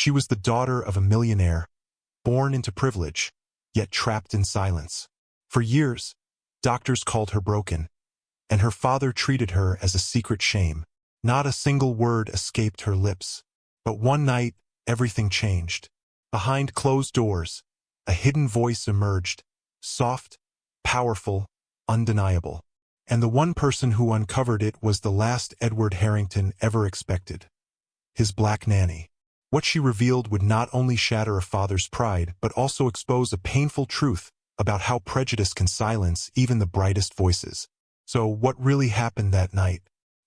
She was the daughter of a millionaire, born into privilege, yet trapped in silence. For years, doctors called her broken, and her father treated her as a secret shame. Not a single word escaped her lips. But one night, everything changed. Behind closed doors, a hidden voice emerged, soft, powerful, undeniable. And the one person who uncovered it was the last Edward Harrington ever expected. His black nanny. What she revealed would not only shatter a father's pride, but also expose a painful truth about how prejudice can silence even the brightest voices. So what really happened that night?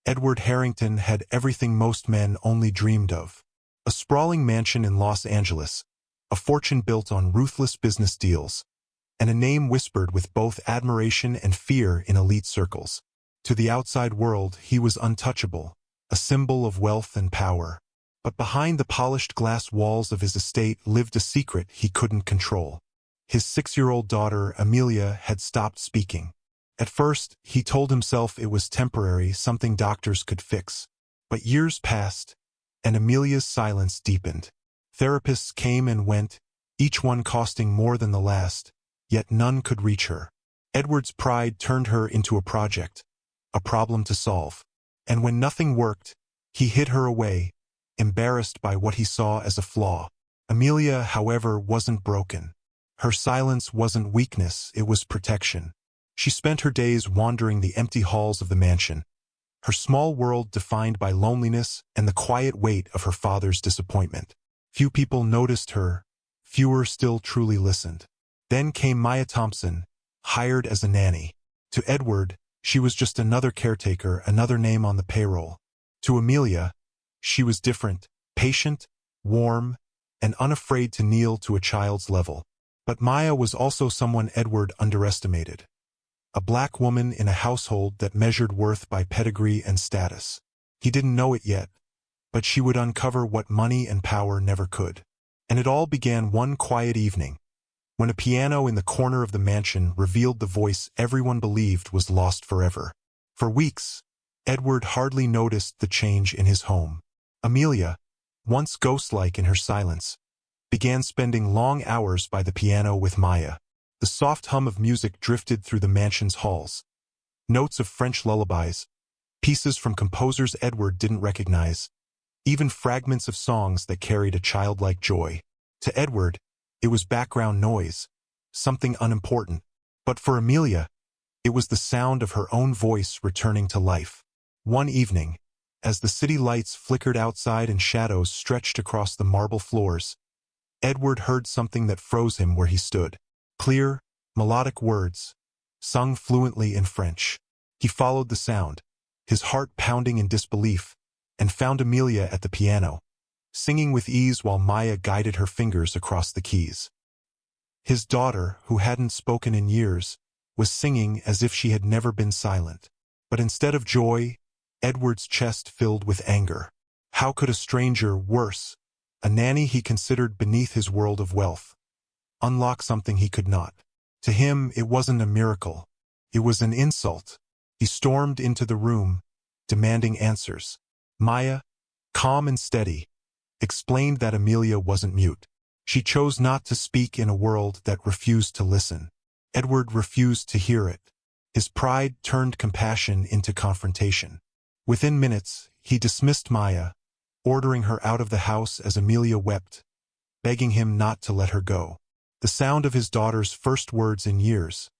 Edward Harrington had everything most men only dreamed of. A sprawling mansion in Los Angeles, a fortune built on ruthless business deals, and a name whispered with both admiration and fear in elite circles. To the outside world, he was untouchable, a symbol of wealth and power. But behind the polished glass walls of his estate lived a secret he couldn't control. His 6-year-old daughter, Amelia, had stopped speaking. At first, he told himself it was temporary, something doctors could fix. But years passed, and Amelia's silence deepened. Therapists came and went, each one costing more than the last, yet none could reach her. Edward's pride turned her into a project, a problem to solve. And when nothing worked, he hid her away, embarrassed by what he saw as a flaw. Amelia, however, wasn't broken. Her silence wasn't weakness, it was protection. She spent her days wandering the empty halls of the mansion, her small world defined by loneliness and the quiet weight of her father's disappointment. Few people noticed her, fewer still truly listened. Then came Maya Thompson, hired as a nanny. To Edward, she was just another caretaker, another name on the payroll. To Amelia, she was different, patient, warm, and unafraid to kneel to a child's level. But Maya was also someone Edward underestimated. A black woman in a household that measured worth by pedigree and status. He didn't know it yet, but she would uncover what money and power never could. And it all began one quiet evening, when a piano in the corner of the mansion revealed the voice everyone believed was lost forever. For weeks, Edward hardly noticed the change in his home. Amelia, once ghost-like in her silence, began spending long hours by the piano with Maya. The soft hum of music drifted through the mansion's halls. Notes of French lullabies, pieces from composers Edward didn't recognize, even fragments of songs that carried a childlike joy. To Edward, it was background noise, something unimportant. But for Amelia, it was the sound of her own voice returning to life. One evening, as the city lights flickered outside and shadows stretched across the marble floors, Edward heard something that froze him where he stood. Clear, melodic words, sung fluently in French. He followed the sound, his heart pounding in disbelief, and found Amelia at the piano, singing with ease while Maya guided her fingers across the keys. His daughter, who hadn't spoken in years, was singing as if she had never been silent. But instead of joy, Edward's chest filled with anger. How could a stranger, worse, a nanny he considered beneath his world of wealth, unlock something he could not? To him, it wasn't a miracle. It was an insult. He stormed into the room, demanding answers. Maya, calm and steady, explained that Amelia wasn't mute. She chose not to speak in a world that refused to listen. Edward refused to hear it. His pride turned compassion into confrontation. Within minutes, he dismissed Maya, ordering her out of the house as Amelia wept, begging him not to let her go. The sound of his daughter's first words in years,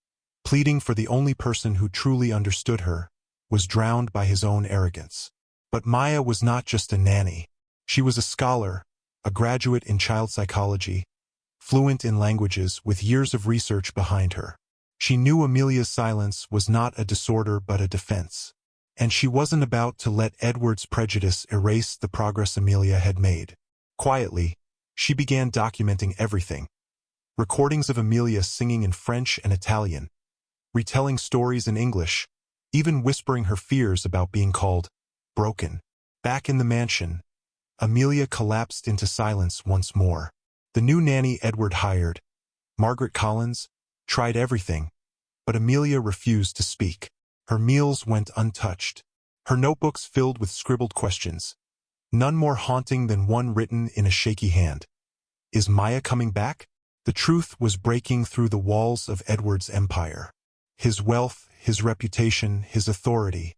pleading for the only person who truly understood her, was drowned by his own arrogance. But Maya was not just a nanny. She was a scholar, a graduate in child psychology, fluent in languages with years of research behind her. She knew Amelia's silence was not a disorder but a defense. And she wasn't about to let Edward's prejudice erase the progress Amelia had made. Quietly, she began documenting everything. Recordings of Amelia singing in French and Italian, retelling stories in English, even whispering her fears about being called broken. Back in the mansion, Amelia collapsed into silence once more. The new nanny Edward hired, Margaret Collins, tried everything, but Amelia refused to speak. Her meals went untouched, her notebooks filled with scribbled questions. none more haunting than one written in a shaky hand. Is Maya coming back? The truth was breaking through the walls of Edward's empire. His wealth, his reputation, his authority.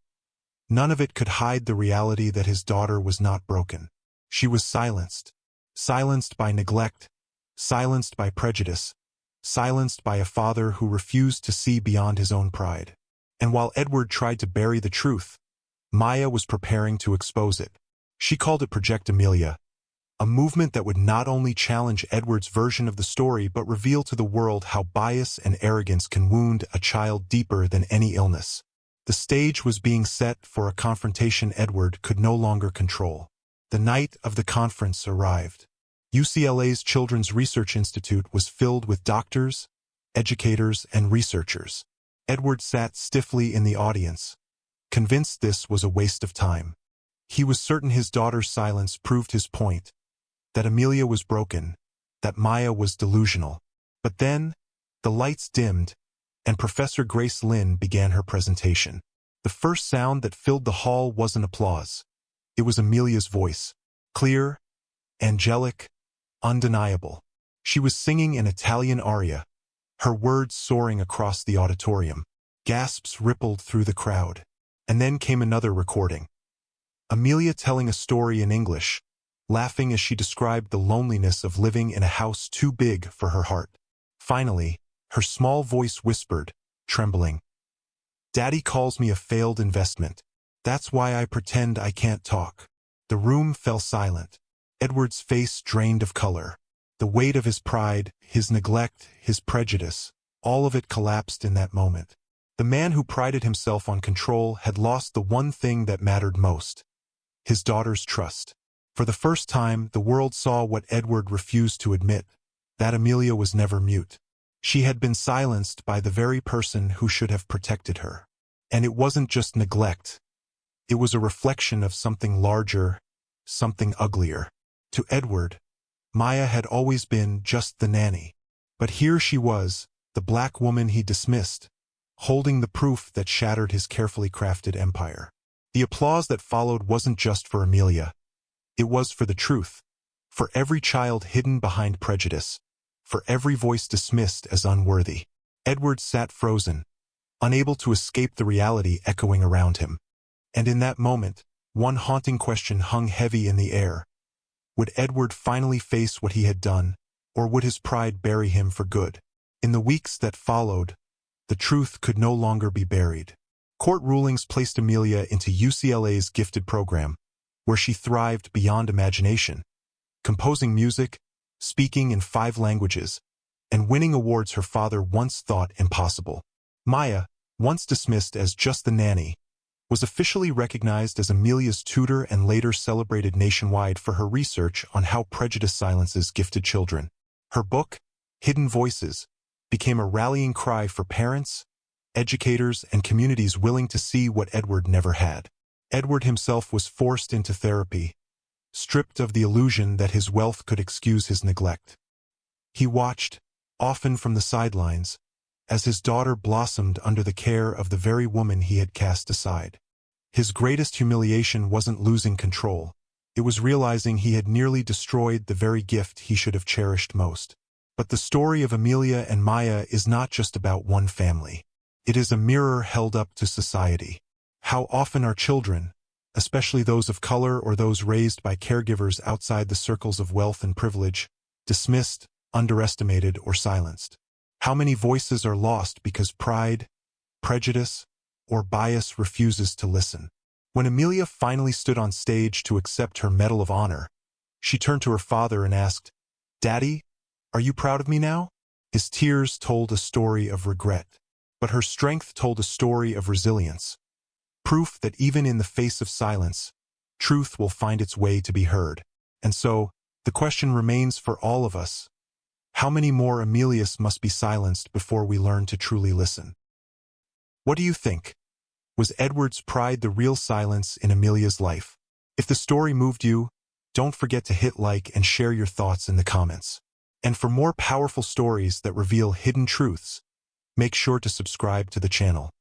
None of it could hide the reality that his daughter was not broken. She was silenced. Silenced by neglect. Silenced by prejudice. Silenced by a father who refused to see beyond his own pride. And while Edward tried to bury the truth, Maya was preparing to expose it. She called it Project Amelia, a movement that would not only challenge Edward's version of the story but reveal to the world how bias and arrogance can wound a child deeper than any illness. The stage was being set for a confrontation Edward could no longer control. The night of the conference arrived. UCLA's Children's Research Institute was filled with doctors, educators, and researchers. Edward sat stiffly in the audience, convinced this was a waste of time. He was certain his daughter's silence proved his point, that Amelia was broken, that Maya was delusional. But then, the lights dimmed, and Professor Grace Lynn began her presentation. The first sound that filled the hall wasn't applause. It was Amelia's voice, clear, angelic, undeniable. She was singing an Italian aria, her words soaring across the auditorium. Gasps rippled through the crowd. And then came another recording. Amelia telling a story in English, laughing as she described the loneliness of living in a house too big for her heart. Finally, her small voice whispered, trembling, "Daddy calls me a failed investment. That's why I pretend I can't talk." The room fell silent. Edward's face drained of color. The weight of his pride, his neglect, his prejudice, all of it collapsed in that moment. The man who prided himself on control had lost the one thing that mattered most: his daughter's trust. For the first time, the world saw what Edward refused to admit, that Amelia was never mute. She had been silenced by the very person who should have protected her. And it wasn't just neglect. It was a reflection of something larger, something uglier. To Edward, Maya had always been just the nanny. But here she was, the black woman he dismissed, holding the proof that shattered his carefully crafted empire. The applause that followed wasn't just for Amelia. It was for the truth, for every child hidden behind prejudice, for every voice dismissed as unworthy. Edward sat frozen, unable to escape the reality echoing around him. And in that moment, one haunting question hung heavy in the air. Would Edward finally face what he had done, or would his pride bury him for good? In the weeks that followed, the truth could no longer be buried. Court rulings placed Amelia into UCLA's gifted program, where she thrived beyond imagination, composing music, speaking in 5 languages, and winning awards her father once thought impossible. Maya, once dismissed as just the nanny, was officially recognized as Amelia's tutor and later celebrated nationwide for her research on how prejudice silences gifted children. Her book, Hidden Voices, became a rallying cry for parents, educators, and communities willing to see what Edward never had. Edward himself was forced into therapy, stripped of the illusion that his wealth could excuse his neglect. He watched, often from the sidelines, as his daughter blossomed under the care of the very woman he had cast aside. His greatest humiliation wasn't losing control. It was realizing he had nearly destroyed the very gift he should have cherished most. But the story of Amelia and Maya is not just about one family. It is a mirror held up to society. How often are children, especially those of color or those raised by caregivers outside the circles of wealth and privilege, dismissed, underestimated, or silenced? How many voices are lost because pride, prejudice, or bias refuses to listen? When Amelia finally stood on stage to accept her Medal of Honor, she turned to her father and asked, "Daddy, are you proud of me now?" His tears told a story of regret, but her strength told a story of resilience. Proof that even in the face of silence, truth will find its way to be heard. And so, the question remains for all of us. How many more Amelias must be silenced before we learn to truly listen? What do you think? Was Edward's pride the real silence in Amelia's life? If the story moved you, don't forget to hit like and share your thoughts in the comments. And for more powerful stories that reveal hidden truths, make sure to subscribe to the channel.